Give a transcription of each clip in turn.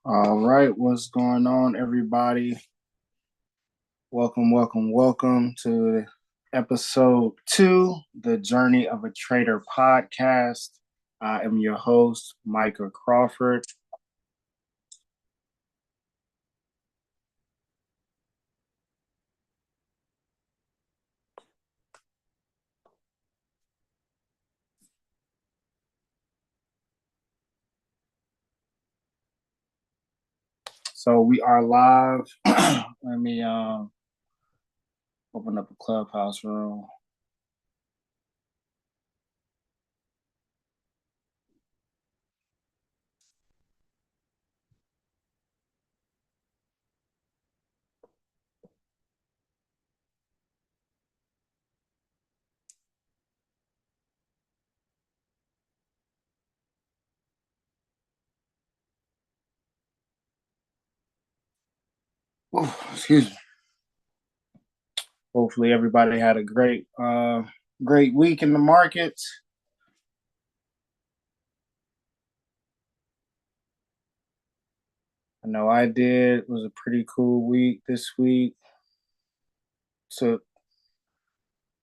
All right, what's going on, everybody? Welcome to episode two, the Journey of a Trader podcast. I am your host, Micah Crawford. So we are live. Let me open up a clubhouse room. Excuse me. Hopefully, everybody had a great week in the market. I know I did. It was a pretty cool week this week. So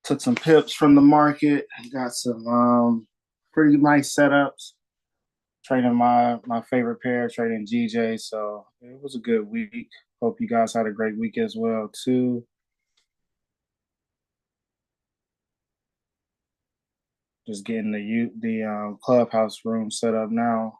took some pips from the market, got some pretty nice setups. Trading my favorite pair, trading GJ. So it was a good week. Hope you guys had a great week as well too. Just getting the clubhouse room set up now.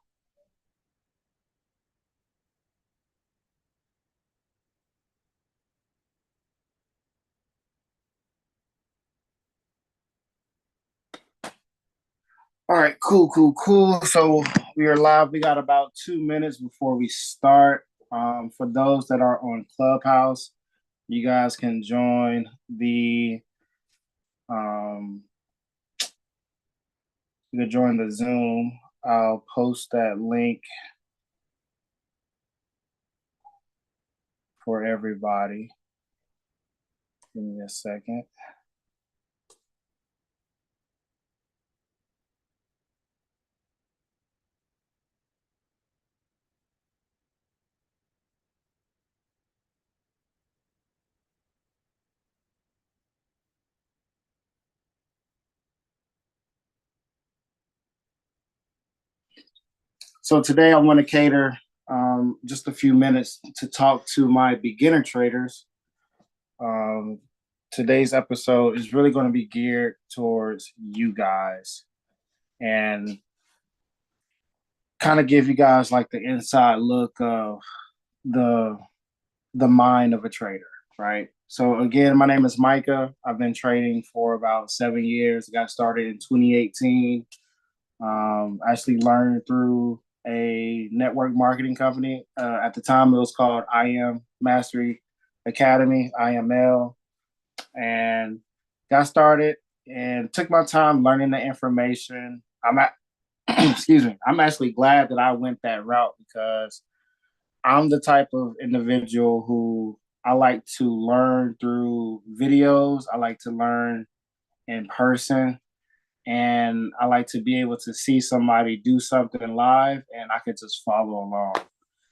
All right, cool. So we are live. We got about 2 minutes before we start. For those that are on Clubhouse, you guys can join the um, you can join the Zoom. I'll post that link for everybody. Give me a second. So today I want to cater just a few minutes to talk to my beginner traders. Um, Today's episode is really going to be geared towards you guys and kind of give you guys like the inside look of the the mind of a trader, right? So again, my name is Micah. I've been trading for about 7 years. Got started in 2018. Actually learned through a network marketing company. At the time, it was called IM Mastery Academy, IML, and got started and took my time learning the information. Excuse me. I'm actually glad that I went that route because I'm the type of individual who I like to learn through videos. I like to learn in person and I like to be able to see somebody do something live and I could just follow along.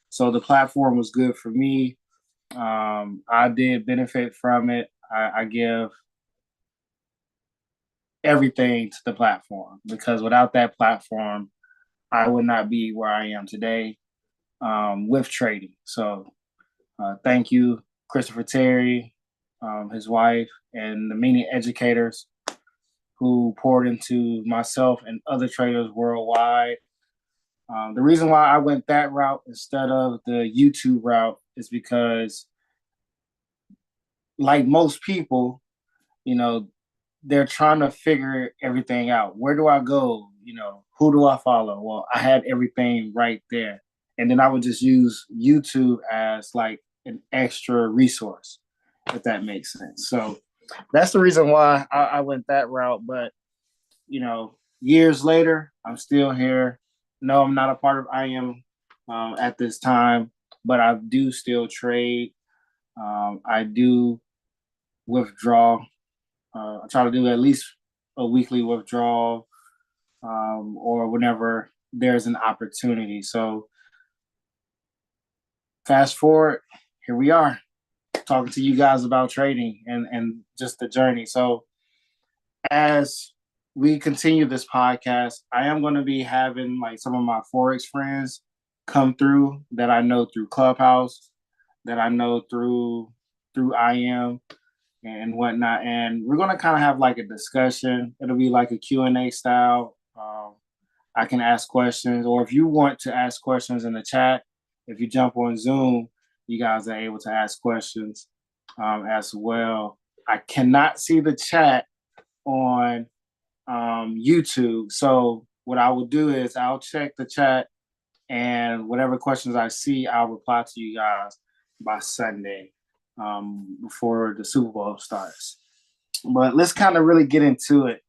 So the platform was good for me. I did benefit from it. I give everything to the platform because without that platform, I would not be where I am today with trading. So thank you, Christopher Terry, his wife, and the many educators who poured into myself and other traders worldwide. The reason why I went that route instead of the YouTube route is because, like most people, you know, they're trying to figure everything out. Where do I go? Who do I follow? Well, I had everything right there. And then I would just use YouTube as like an extra resource, if that makes sense. So that's the reason why I went that route. But, years later, I'm still here. No, I'm not a part of IM at this time, but I do still trade. I do withdraw. I try to do at least a weekly withdrawal or whenever there's an opportunity. So fast forward, here we are talking to you guys about trading and just the journey. So as we continue this podcast, I am going to be having like some of my Forex friends come through that I know through Clubhouse, that I know through IM and whatnot. And we're going to kind of have like a discussion. It'll be like a Q&A style. I can ask questions, or if you want to ask questions in the chat, if you jump on Zoom, you guys are able to ask questions as well. I cannot see the chat on YouTube. So what I will do is I'll check the chat, and whatever questions I see, I'll reply to you guys by Sunday before the Super Bowl starts. But let's kind of really get into it.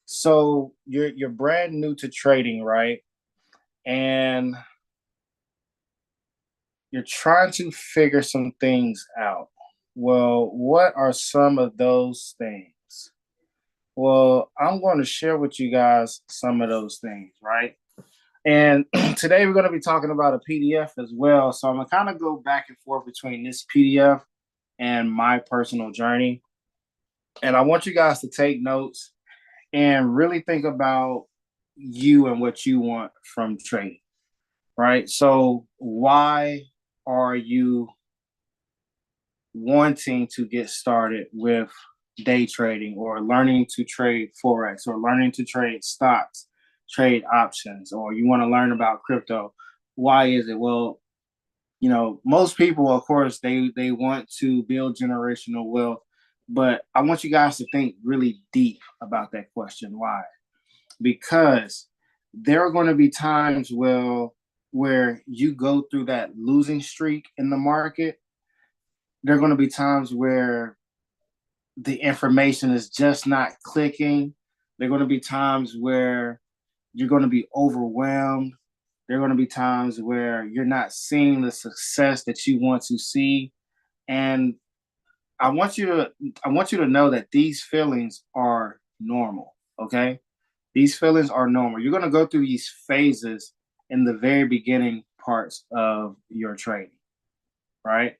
So you're brand new to trading, right? And you're trying to figure some things out. Well, what are some of those things? Well, I'm going to share with you guys some of those things, right? And today we're going to be talking about a PDF as well. So I'm going to kind of go back and forth between this PDF and my personal journey. And I want you guys to take notes and really think about you and what you want from trading, right? So why are you wanting to get started with day trading or learning to trade Forex or learning to trade stocks, trade options, or you want to learn about crypto? Why is it? Well, most people, of course, they want to build generational wealth, but I want you guys to think really deep about that question. Why? Because there are going to be times where you go through that losing streak in the market. There are going to be times where the information is just not clicking. There are going to be times where you're going to be overwhelmed. There are going to be times where you're not seeing the success that you want to see. And I want you to know that these feelings are normal, okay? These feelings are normal. You're going to go through these phases in the very beginning parts of your trading, right?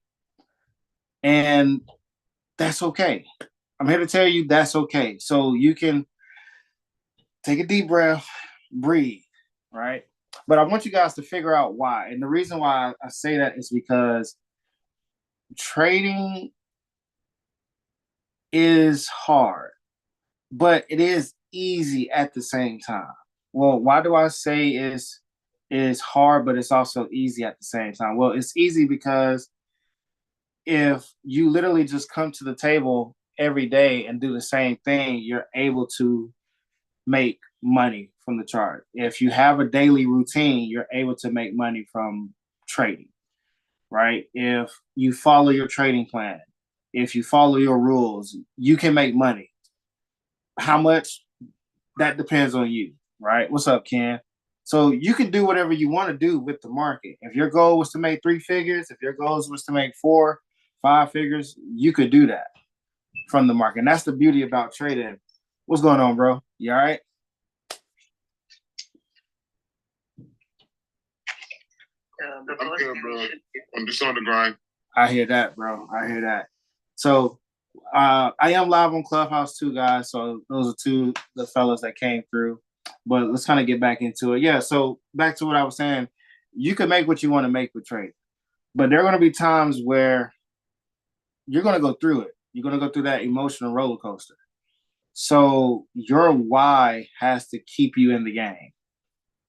And that's okay. I'm here to tell you that's okay. So you can take a deep breath, breathe, right? But I want you guys to figure out why. And the reason why I say that is because trading is hard, but it is easy at the same time. Well, why do I say it's hard, but it's also easy at the same time? Well, it's easy because if you literally just come to the table every day and do the same thing, you're able to make money from the chart. If you have a daily routine, you're able to make money from trading, right? If you follow your trading plan, if you follow your rules, you can make money. How much? That depends on you, right? What's up, Ken? So you can do whatever you want to do with the market. If your goal was to make 3 figures, if your goal was to make 4, 5 figures, you could do that from the market. And that's the beauty about trading. What's going on, bro? You all right? I'm good, bro. I'm just on the grind. I hear that, bro. I hear that. So I am live on Clubhouse too, guys. So those are two the fellas that came through. But let's kind of get back into it. Yeah. So back to what I was saying. You can make what you want to make with trading, but there are going to be times where you're going to go through it. You're going to go through that emotional roller coaster. So your why has to keep you in the game,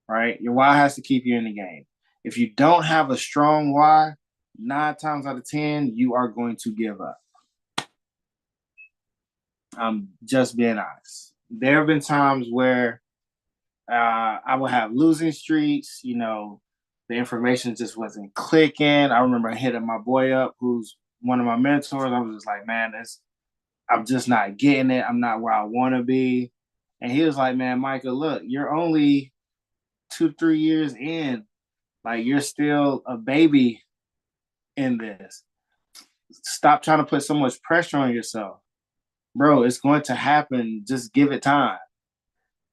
right? Your why has to keep you in the game. If you don't have a strong why, 9 times out of 10, you are going to give up. I'm just being honest. There have been times where I would have losing streaks. The information just wasn't clicking. I remember hitting my boy up, who's one of my mentors. I was just like, man, I'm just not getting it. I'm not where I want to be. And he was like, man, Micah, look, you're only 2-3 years in. Like, you're still a baby in this. Stop trying to put so much pressure on yourself. Bro, it's going to happen. Just give it time.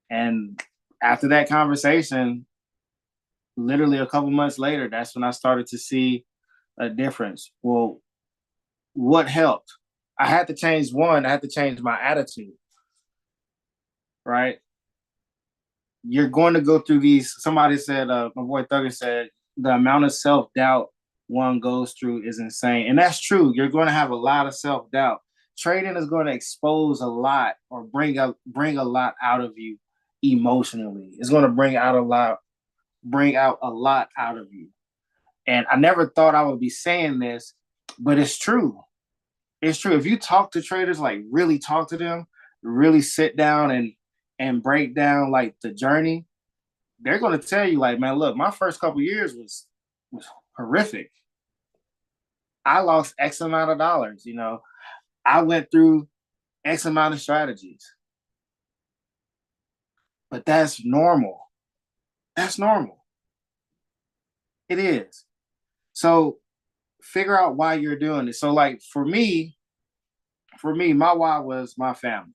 And after that conversation, literally a couple months later, that's when I started to see a difference. Well, what helped? I had to change one. I had to change my attitude, right? You're going to go through these. Somebody said, my boy Thugger said, the amount of self doubt one goes through is insane. And that's true. You're going to have a lot of self doubt. Trading is going to expose a lot or bring a lot out of you emotionally. It's going to bring out a lot out of you. And I never thought I would be saying this, but it's true. It's true. If you talk to traders, like really talk to them, really sit down and break down like the journey, they're going to tell you like, man, look, my first couple years was horrific. I lost X amount of dollars. I went through X amount of strategies, but that's normal. That's normal. It is. So figure out why you're doing it. So like for me, my why was my family.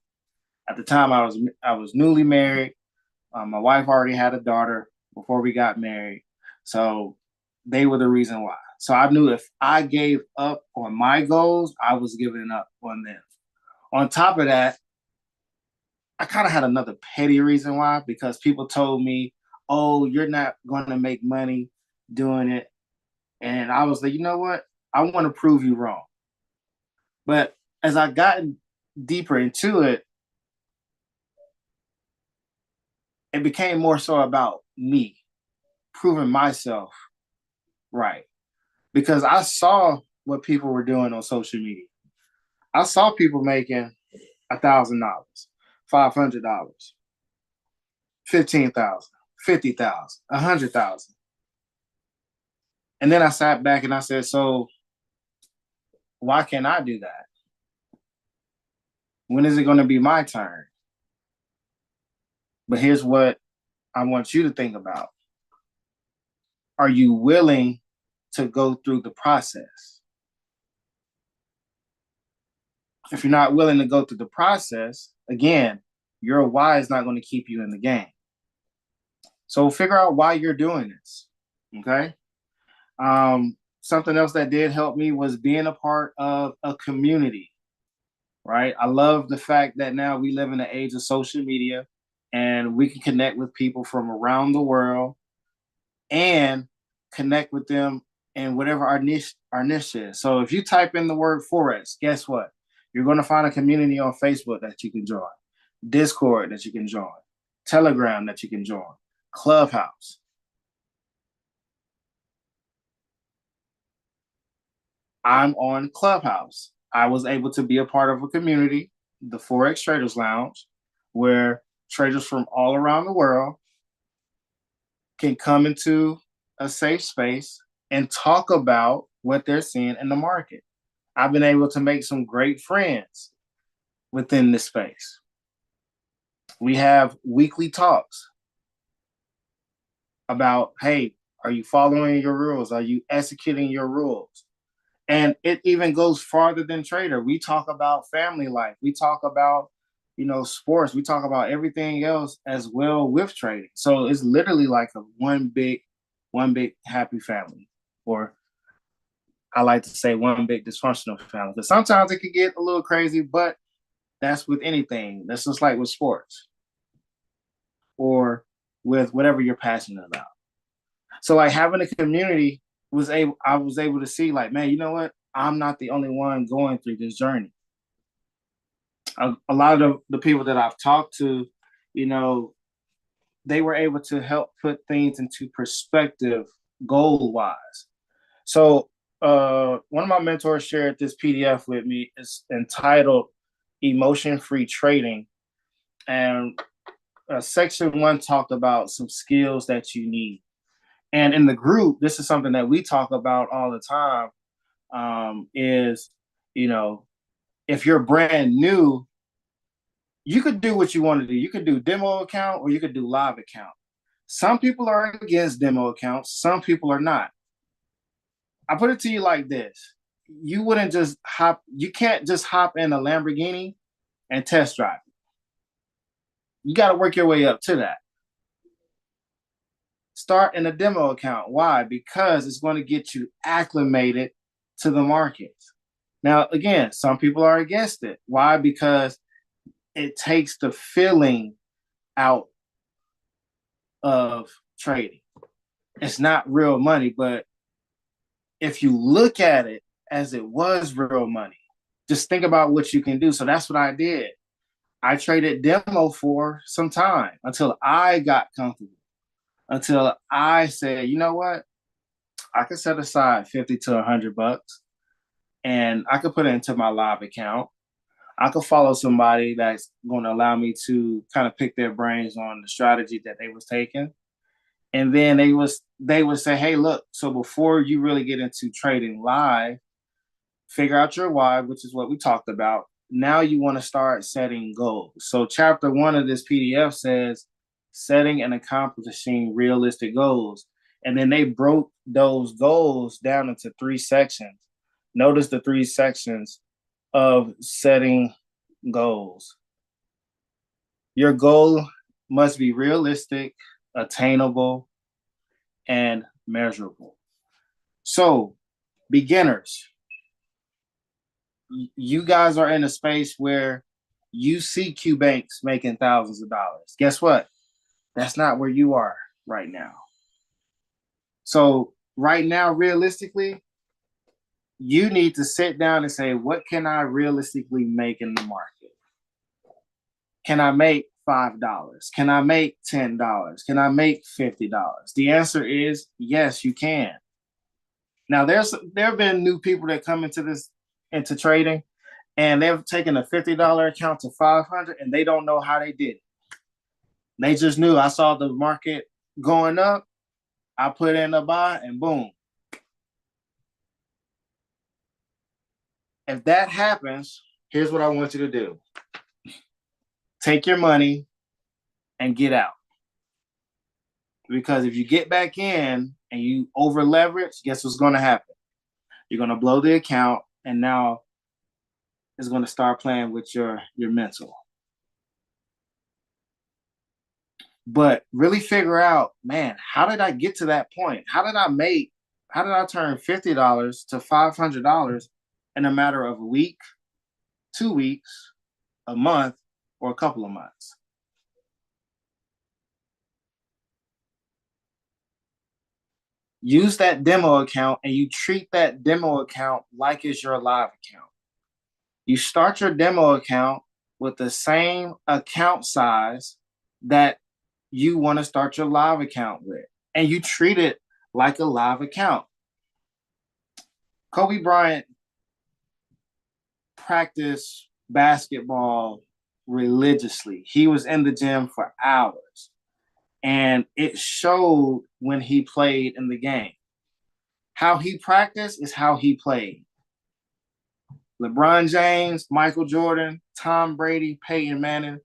At the time, I was newly married. My wife already had a daughter before we got married, so they were the reason why. So I knew if I gave up on my goals, I was giving up on them. On top of that, I kind of had another petty reason why, because people told me, "Oh, you're not going to make money doing it," and I was like, you know what? I want to prove you wrong. But as I gotten deeper into it, it became more so about me proving myself right. Because I saw what people were doing on social media. I saw people making $1,000, $500, 15,000, 50,000, 100,000. And then I sat back and I said, so why can't I do that? When is it going to be my turn? But here's what I want you to think about. Are you willing to go through the process? If you're not willing to go through the process, again, your why is not going to keep you in the game. So figure out why you're doing this. Okay. Something else that did help me was being a part of a community. Right. I love the fact that now we live in the age of social media and we can connect with people from around the world and connect with them in whatever our niche is. So if you type in the word Forex, guess what? You're going to find a community on Facebook that you can join, Discord that you can join, Telegram that you can join, Clubhouse. I'm on Clubhouse. I was able to be a part of a community, the Forex Traders Lounge, where traders from all around the world can come into a safe space and talk about what they're seeing in the market. I've been able to make some great friends within this space. We have weekly talks about, hey, are you following your rules? Are you executing your rules? And it even goes farther than trader. We talk about family life. We talk about, sports. We talk about everything else as well with trading. So it's literally like a one big happy family, or I like to say one big dysfunctional family. But sometimes it can get a little crazy, but that's with anything. That's just like with sports or with whatever you're passionate about. So like having a community I was able to see like, man, you know what? I'm not the only one going through this journey. A lot of the people that I've talked to, they were able to help put things into perspective goal wise. So one of my mentors shared this PDF with me. It's entitled Emotion Free Trading. And section 1 talked about some skills that you need. And in the group, this is something that we talk about all the time, is, if you're brand new, you could do what you want to do. You could do demo account or you could do live account. Some people are against demo accounts. Some people are not. I put it to you like this. You can't just hop in a Lamborghini and test drive it. You got to work your way up to that. start in a demo account. Why? Because it's going to get you acclimated to the market. Now, again, some people are against it. Why? Because it takes the feeling out of trading. It's not real money, but if you look at it as it was real money, just think about what you can do. So that's what I did. I traded demo for some time until I got comfortable, until I said, you know what? I could set aside 50 to $100 and I could put it into my live account. I could follow somebody that's going to allow me to kind of pick their brains on the strategy that they was taking. And then they would say, hey, look, so before you really get into trading live, figure out your why, which is what we talked about. Now you want to start setting goals. So chapter 1 of this PDF says setting and accomplishing realistic goals. And then they broke those goals down into 3 sections. Notice the 3 sections of setting goals. Your goal must be realistic, attainable, and measurable. So, beginners, you guys are in a space where you see Q Banks making thousands of dollars. Guess what? That's not where you are right now. So, right now, realistically, you need to sit down and say, what can I realistically make in the market? Can I make $5? Can I make $10? Can I make $50? The answer is yes, you can. Now, there have been new people that come into trading, and they've taken a $50 account to 500, and they don't know how they did it. They just knew, I saw the market going up, I put in a buy, and boom. If that happens, here's what I want you to do. Take your money and get out. Because if you get back in and you over leverage, guess what's going to happen? You're going to blow the account, and now it's going to start playing with your mental. But really figure out, man, how did I get to that point? How did I turn $50 to $500 in a matter of a week, 2 weeks, a month, or a couple of months? Use that demo account, and you treat that demo account like it's your live account. You start your demo account with the same account size that you want to start your live account with, and you treat it like a live account. Kobe Bryant practiced basketball religiously. He was in the gym for hours, and it showed when he played in the game. How he practiced is how he played. LeBron James, Michael Jordan, Tom Brady, Peyton Manning,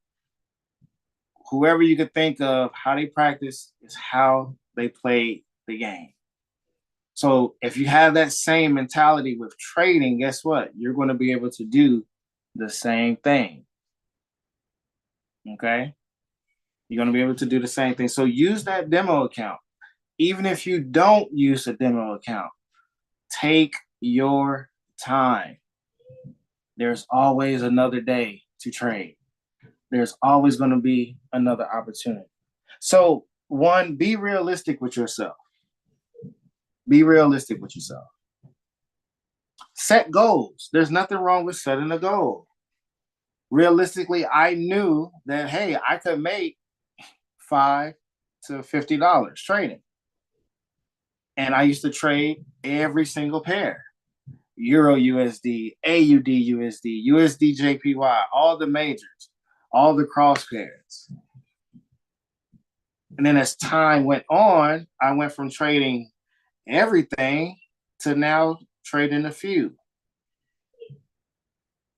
whoever you could think of, how they practice is how they play the game. So if you have that same mentality with trading, guess what? You're going to be able to do the same thing. Okay? You're going to be able to do the same thing. So use that demo account. Even if you don't use a demo account, take your time. There's always another day to trade. There's always going to be another opportunity. So, 1, be realistic with yourself. Be realistic with yourself. Set goals. There's nothing wrong with setting a goal. Realistically, I knew that, hey, I could make $5 to $50 trading. And I used to trade every single pair. Euro USD, AUD USD, USD JPY, all the majors, all the cross pairs. And then as time went on, I went from trading everything to now trading a few.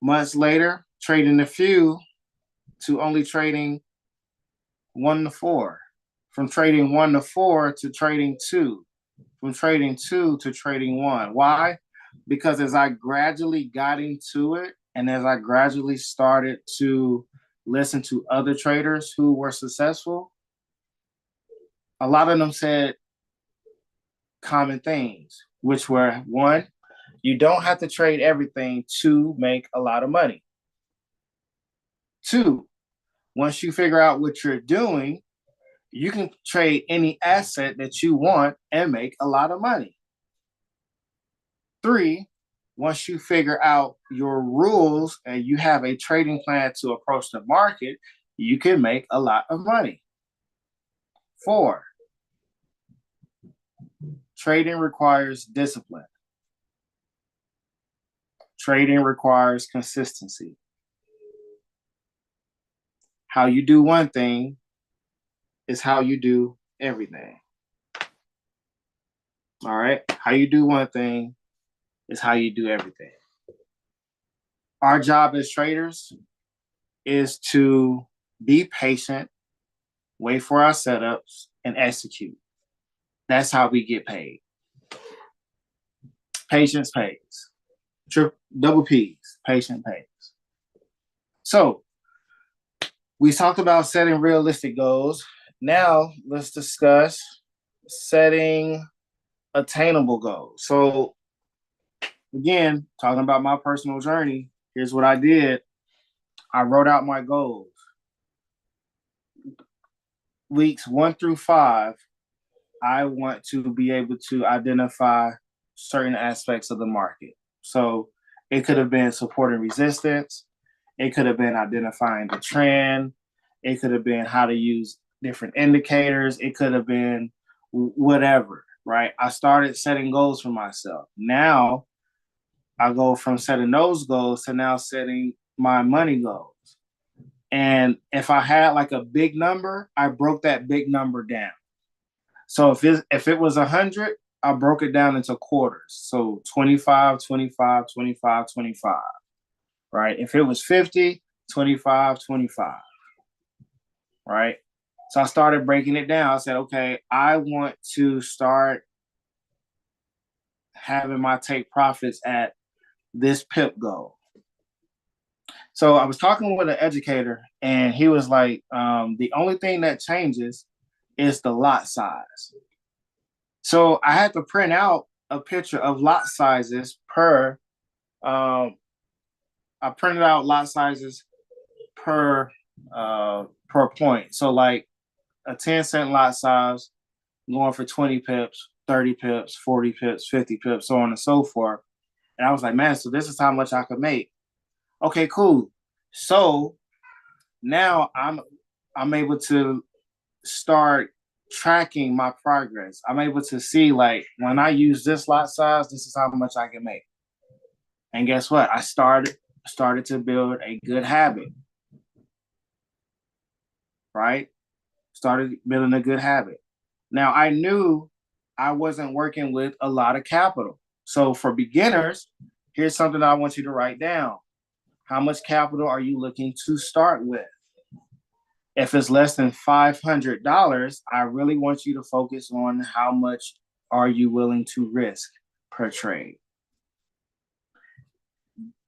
Months later, trading a few to only trading 1 to 4. From trading 1 to 4 to trading 2. From trading 2 to trading 1. Why? Because as I gradually got into it, and as I gradually started to listen to other traders who were successful, a lot of them said common things, which were one, you don't have to trade everything to make a lot of money. Two, once you figure out what you're doing, you can trade any asset that you want and make a lot of money. Three, once you figure out your rules and you have a trading plan to approach the market, you can make a lot of money. Four, trading requires discipline. Trading requires consistency. How you do one thing is how you do everything. All right? How you do one thing is how you do everything. Our job as traders is to be patient, wait for our setups, and execute. That's how we get paid. Patience pays. Double P's. Patient pays. So we talked about setting realistic goals. Now let's discuss setting attainable goals. So again, talking about my personal journey, here's what I did. I wrote out my goals. Weeks 1 through 5, I want to be able to identify certain aspects of the market. So it could have been support and resistance. It could have been identifying the trend. It could have been how to use different indicators. It could have been whatever, right? I started setting goals for myself. Now I go from setting those goals to now setting my money goals. And if I had like a big number, I broke that big number down. So if it was 100, I broke it down into quarters. So 25, 25, 25, 25, right? If it was 50, 25, 25, right? So I started breaking it down. I said, okay, I want to start having my take profits at this PIP goal. So I was talking with an educator, and he was like, the only thing that changes is the lot size. So I had to print out a picture of lot sizes per, I printed out lot sizes per point. So like a 10-cent lot size going for 20 pips, 30 pips, 40 pips, 50 pips, so on and so forth. And I was like, man, so this is how much I could make. Okay, cool. So now I'm able to start tracking my progress. I'm able to see, like, when I use this lot size, this is how much I can make. And guess what? I started to build a good habit. Right? Started building a good habit. Now I knew I wasn't working with a lot of capital. So for beginners, here's something I want you to write down. How much capital are you looking to start with? If it's less than $500, I really want you to focus on how much are you willing to risk per trade.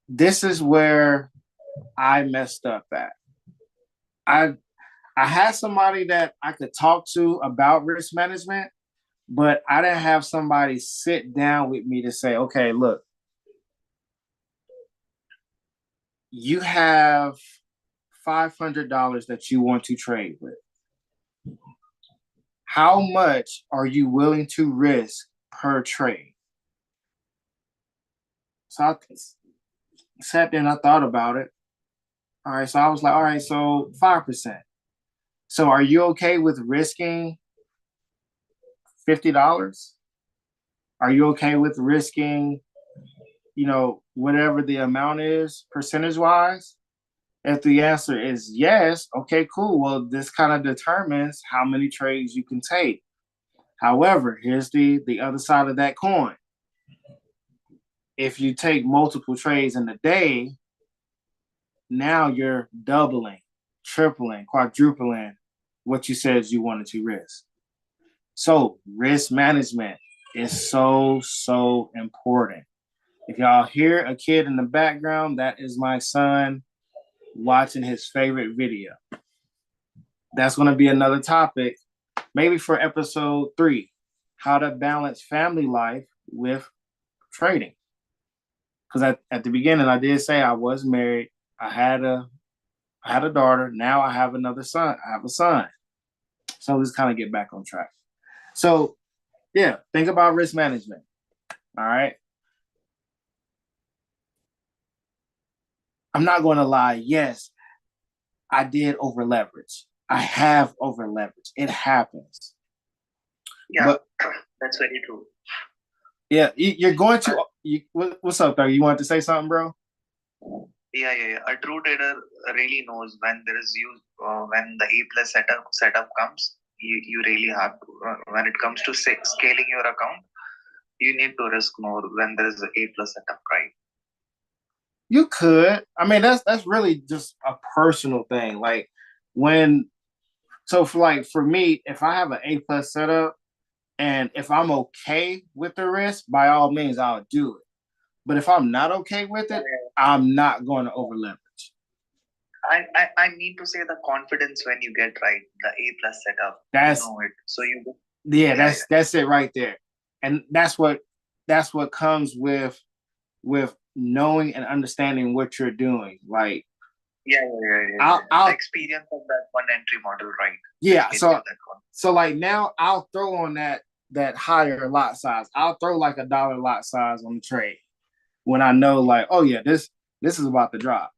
This is where I messed up at. I had somebody that I could talk to about risk management, but I didn't have somebody sit down with me to say, okay, look, you have $500 that you want to trade with. How much are you willing to risk per trade? So I sat there and I thought about it. All right, so I was like, all right, so 5%. So are you okay with risking $50? Are you okay with risking, whatever the amount is percentage-wise? If the answer is yes, okay, cool. Well, this kind of determines how many trades you can take. However, here's the other side of that coin. If you take multiple trades in a day, now you're doubling, tripling, quadrupling what you said you wanted to risk. So risk management is so, so important. If y'all hear a kid in the background, that is my son watching his favorite video. That's going to be another topic maybe for episode 3, how to balance family life with trading. Because at the beginning, I did say I was married. I had a daughter. Now I have another son. I have a son. So let's kind of get back on track. So yeah, think about risk management. All right. I'm not going to lie. Yes, I did over leverage. I have over leverage. It happens. Yeah, but that's very true. Yeah, you're going to. What's up, though? You wanted to say something, bro? Yeah. A true trader really knows when there is when the A plus setup comes. You really have to. When it comes to scaling your account, you need to risk more when there is an A plus setup, right? You could. I mean, that's really just a personal thing. Like when, so for me, if I have an A plus setup, and if I'm okay with the risk, by all means, I'll do it. But if I'm not okay with it, I'm not going to over leverage. I mean to say the confidence when you get right, the A plus setup. That's you know it. So you. Yeah, that's it right there, and that's what comes with knowing and understanding what you're doing. Like, I'll the experience of that one entry model, right? Yeah, so like now I'll throw on that higher lot size. I'll throw like $1 lot size on the trade when I know like, oh yeah, this is about to drop,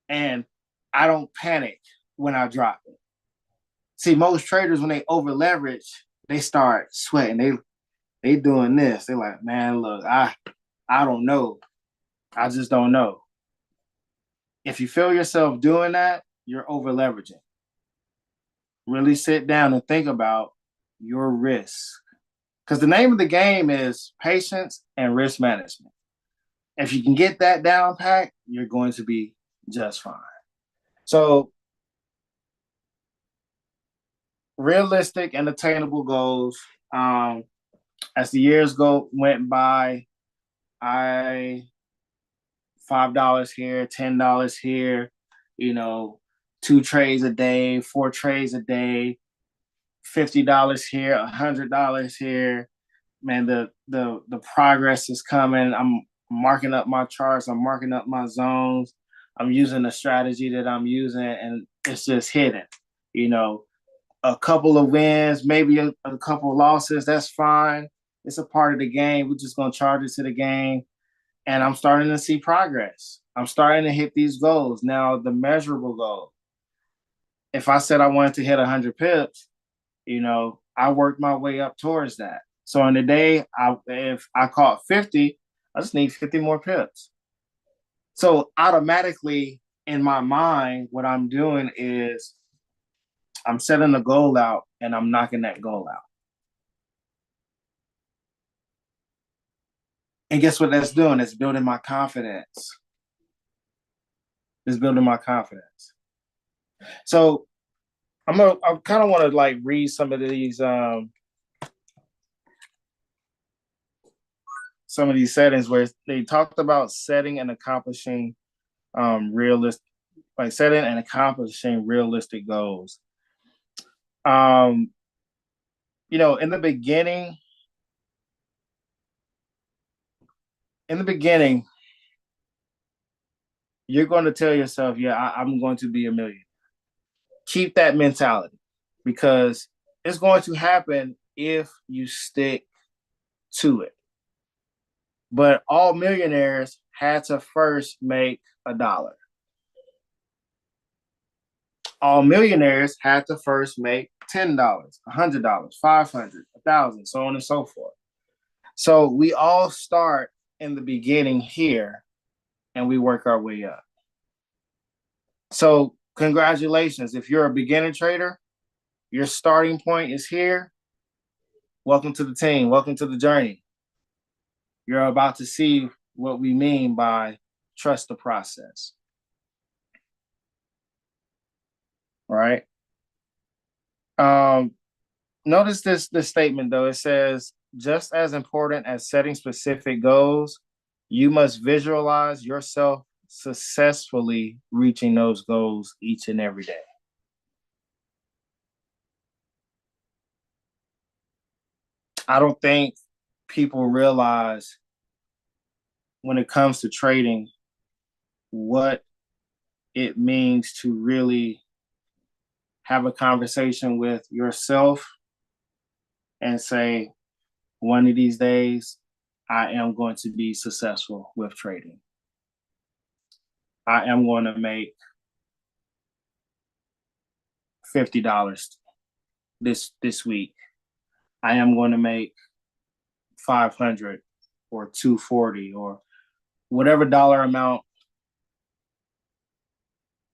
and I don't panic when I drop it. See, most traders when they over leverage, they start sweating. They doing this. They're like, man, look, I don't know. I just don't know. If you feel yourself doing that, you're over leveraging. Really sit down and think about your risk. Because the name of the game is patience and risk management. If you can get that down pat, you're going to be just fine. So, realistic and attainable goals. As the years went by, I $5 here, $10 here, 2 trades a day, 4 trades a day, $50 here, $100 here. Man, the progress is coming. I'm marking up my charts. I'm marking up my zones. I'm using the strategy that I'm using, and it's just hidden. A couple of wins, maybe a couple of losses. That's fine. It's a part of the game. We're just gonna charge it to the game, and I'm starting to see progress. I'm starting to hit these goals now. The measurable goal. If I said I wanted to hit 100 pips, I worked my way up towards that. So in the day, if I caught 50, I just need 50 more pips. So automatically in my mind, what I'm doing is I'm setting a goal out and I'm knocking that goal out. And guess what that's doing? It's building my confidence. It's building my confidence. So I kind of want to like read some of these settings where they talked about setting and accomplishing realistic goals. In the beginning, you're going to tell yourself, yeah, I'm going to be a millionaire. Keep that mentality because it's going to happen if you stick to it. But all millionaires had to first make $1. All millionaires had to first make $10, $100, $500, $1,000, so on and so forth. So we all start in the beginning here and we work our way up. So congratulations. If you're a beginner trader, your starting point is here. Welcome to the team. Welcome to the journey. You're about to see what we mean by trust the process. All right. Notice this statement though. It says, just as important as setting specific goals, you must visualize yourself successfully reaching those goals each and every day. I don't think people realize when it comes to trading what it means to really have a conversation with yourself and say, one of these days, I am going to be successful with trading. I am going to make $50 this week. I am going to make 500 or 240 or whatever dollar amount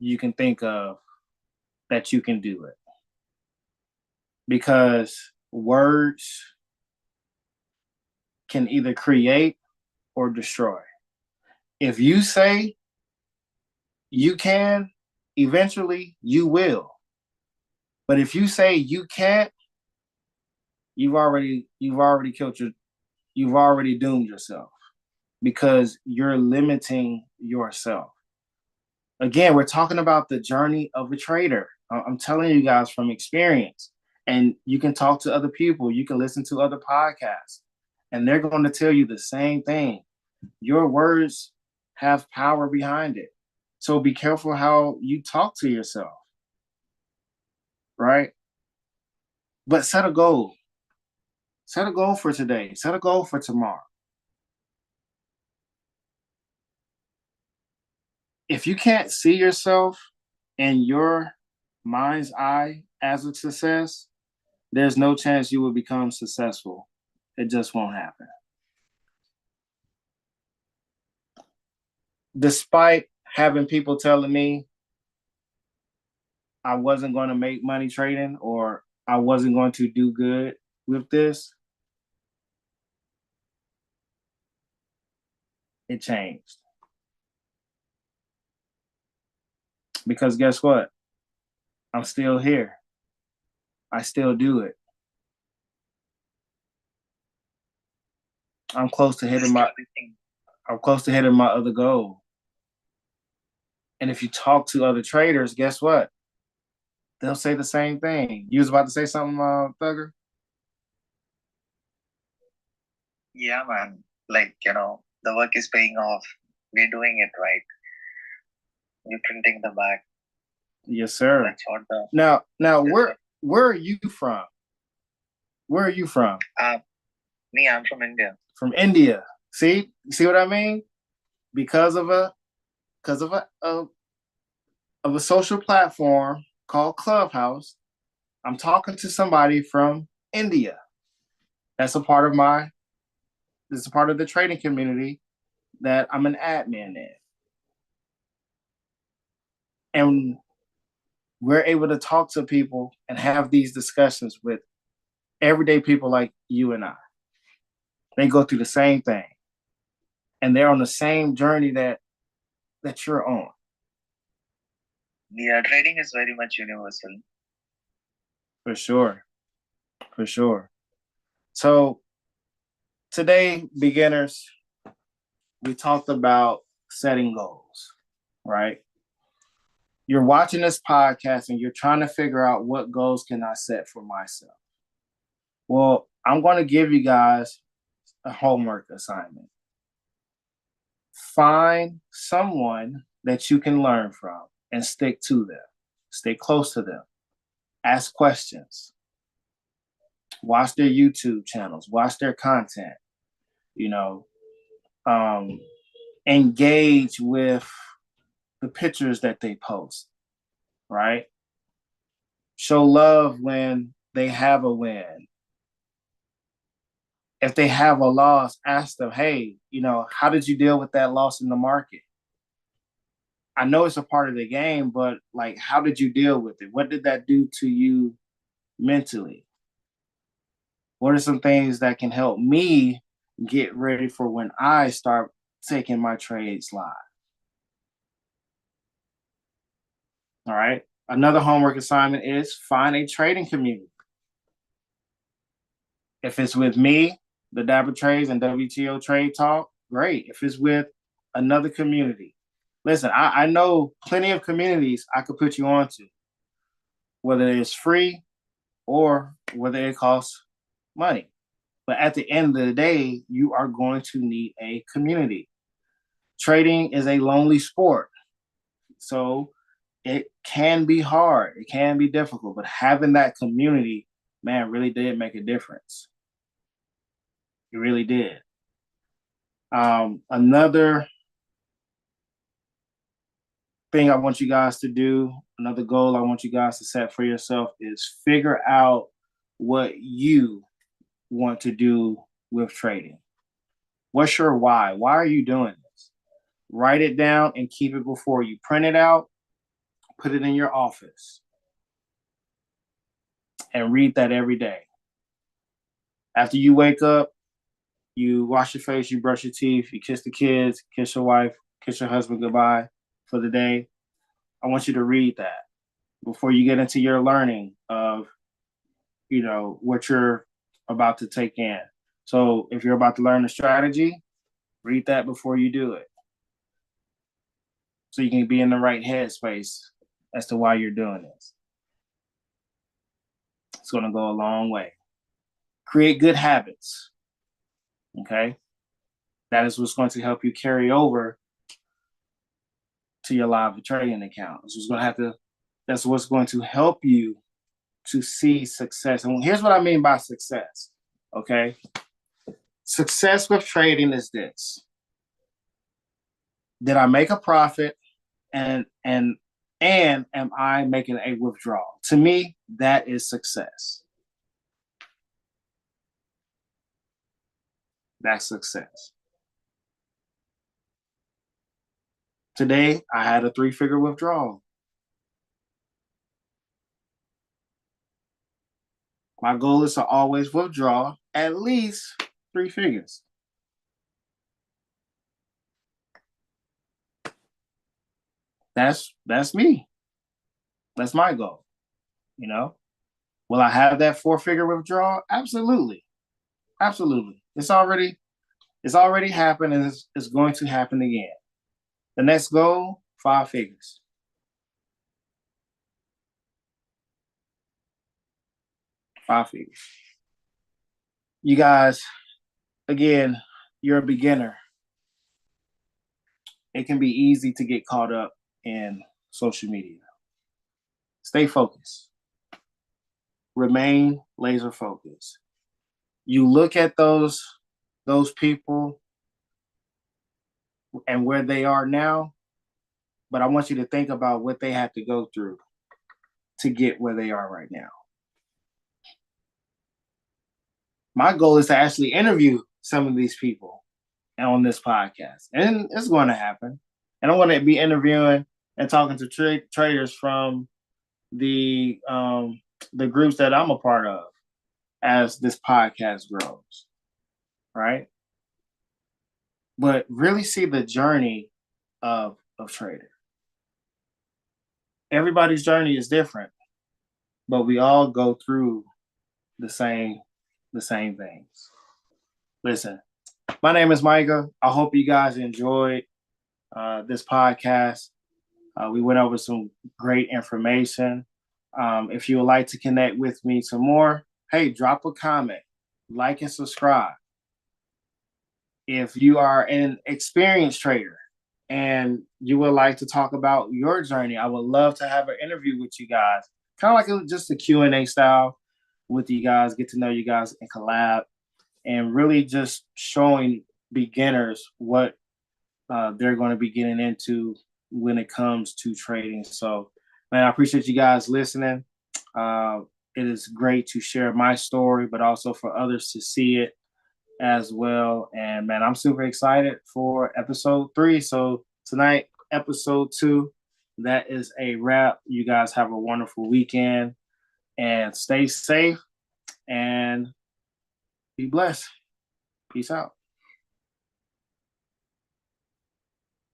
you can think of that you can do it. Because words can either create or destroy. If you say you can, eventually you will. But if you say you can't, you've already doomed yourself because you're limiting yourself. Again, we're talking about the journey of a trader. I'm telling you guys from experience. And you can talk to other people, you can listen to other podcasts, and they're going to tell you the same thing. Your words have power behind it. So be careful how you talk to yourself, right? But set a goal. Set a goal for today. Set a goal for tomorrow. If you can't see yourself in your mind's eye as a success, there's no chance you will become successful. It just won't happen. Despite having people telling me I wasn't going to make money trading or I wasn't going to do good with this, it changed. Because guess what? I'm still here. I still do it. I'm close to hitting my other goal. And if you talk to other traders, guess what? They'll say the same thing. You was about to say something, Thugger? Yeah, man. Like, the work is paying off. We're doing it right. We're printing the bag. Yes, sir. That's what the Now, Yes, where are you from? Where are you from? me, I'm from India. From India. See what I mean? Because of a social platform called Clubhouse, I'm talking to somebody from India. That's a part of the trading community that I'm an admin in. And we're able to talk to people and have these discussions with everyday people like you and I. They go through the same thing. And they're on the same journey that you're on. Yeah, trading is very much universal. For sure. For sure. So today, beginners, we talked about setting goals, right? You're watching this podcast and you're trying to figure out what goals can I set for myself. Well, I'm going to give you guys a homework assignment. Find someone that you can learn from and stick to them. Stay close to them. Ask questions. Watch their YouTube channels. Watch their content. Engage with the pictures that they post, right? Show love when they have a win. If they have a loss, ask them, hey, how did you deal with that loss in the market? I know it's a part of the game, but like, how did you deal with it? What did that do to you mentally? What are some things that can help me get ready for when I start taking my trades live? All right. Another homework assignment is find a trading community. If it's with me, the Dapper Trades and WTO Trade Talk, great. If it's with another community, listen, I know plenty of communities I could put you onto, whether it's free or whether it costs money. But at the end of the day, you are going to need a community. Trading is a lonely sport. So it can be hard. It can be difficult. But having that community, man, really did make a difference. It really did. Another thing I want you guys to do, another goal I want you guys to set for yourself is figure out what you want to do with trading. What's your why? Why are you doing this? Write it down and keep it before you. Print it out, put it in your office, and read that every day. After you wake up, you wash your face, you brush your teeth, you kiss the kids, kiss your wife, kiss your husband goodbye for the day. I want you to read that before you get into your learning of, what you're about to take in. So if you're about to learn a strategy, read that before you do it. So you can be in the right headspace as to why you're doing this. It's going to go a long way. Create good habits. Okay? That is what's going to help you carry over to your live trading account. That's what's going to help you to see success. And here's what I mean by success. Okay? Success with trading is this. Did I make a profit? And am I making a withdrawal? To me, that is success. That's success. Today, I had a 3-figure withdrawal. My goal is to always withdraw at least 3 figures. That's me. That's my goal. Will I have that 4-figure withdrawal? Absolutely. Absolutely. It's already happened, and it's going to happen again. The next goal, 5 figures. You guys, again, you're a beginner. It can be easy to get caught up in social media. Stay focused. Remain laser focused. You look at those people and where they are now, but I want you to think about what they have to go through to get where they are right now. My goal is to actually interview some of these people on this podcast, and it's going to happen. And I want to be interviewing and talking to traders from the groups that I'm a part of as this podcast grows, right? But really see the journey of trading. Everybody's journey is different, but we all go through the same things. Listen, my name is Micah. I hope you guys enjoyed this podcast. We went over some great information. If you would like to connect with me some more, hey, drop a comment, like and subscribe. If you are an experienced trader and you would like to talk about your journey, I would love to have an interview with you guys, kind of like just a Q&A style with you guys, get to know you guys and collab, and really just showing beginners what they're going to be getting into when it comes to trading. So, man, I appreciate you guys listening. It is great to share my story, but also for others to see it as well. And man, I'm super excited for episode 3. So tonight, episode 2, that is a wrap. You guys have a wonderful weekend and stay safe and be blessed. Peace out.